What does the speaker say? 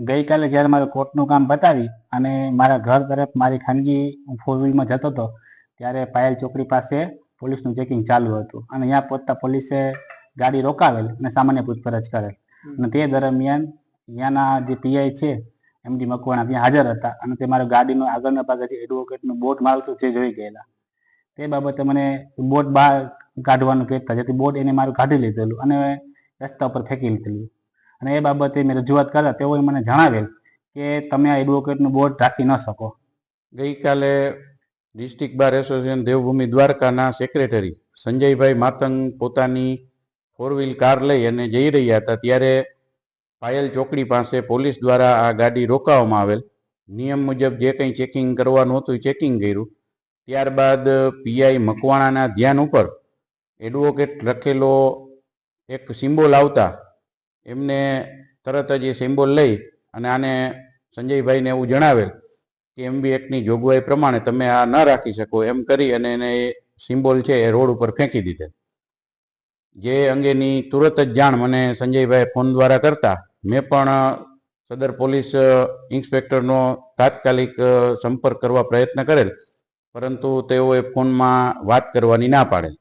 ગઈકાલે જ્યારે મારું કોર્ટનું કામ પતાવી અને મારા ઘર તરફ મારી ખાનગી ફોર વ્હીલમાં જતો હતો ત્યારે પાયલ ચોકડી પાસે પોલીસનું ચેકિંગ ચાલુ હતું અને અહીંયા પહોંચતા પોલીસે ગાડી રોકાવેલ અને સામાન્ય પૂછપરછ કરેલ અને તે દરમિયાન ત્યાંના જે પીઆઈ છે એમડી મકવાણા ત્યાં હાજર હતા અને તે મારા ગાડીનો આગળના ભાગે જે એડવોકેટનું બોર્ડ મારતું જે જોઈ ગયેલા. તે બાબતે મને બોર્ડ બહાર કાઢવાનું કહેતા, જેથી બોર્ડ એને મારું કાઢી લીધેલું અને રસ્તા ઉપર ફેંકી લીધેલું. અને એ બાબતે મેં રજૂઆત કરતા તેઓએ મને જણાવેલ કે તમે આ એડવોકેટનું બોર્ડ રાખી ન શકો. ગઈકાલે ડિસ્ટ્રિક્ટ બાર એસોસિએશન દેવભૂમિ દ્વારકાના સેક્રેટરી સંજયભાઈ માતંગ પોતાની ફોર વ્હીલ કાર લઈ અને જઈ રહ્યા હતા ત્યારે પાયલ ચોકડી પાસે પોલીસ દ્વારા આ ગાડી રોકાવવામાં આવેલ. નિયમ મુજબ જે કંઈ ચેકિંગ કરવાનું હતું એ ચેકિંગ કર્યું. ત્યારબાદ પીઆઈ મકવાણાના ધ્યાન ઉપર એડવોકેટ લખેલો એક સિમ્બોલ આવતા એમને તરત જ એ સિમ્બોલ લઈ અને આને સંજયભાઈને એવું જણાવેલ કે MB એક્ટની જોગવાઈ પ્રમાણે તમે આ ન રાખી શકો એમ કરી અને એને એ સિમ્બોલ છે એ રોડ ઉપર ફેંકી દીધેલ. જે અંગેની તુરત જ જાણ મને સંજયભાઈ ફોન દ્વારા કરતા મેં પણ સદર પોલીસ ઇન્સ્પેક્ટરનો તાત્કાલિક સંપર્ક કરવા પ્રયત્ન કરેલ, પરંતુ તેઓએ ફોનમાં વાત કરવાની ના પાડેલ.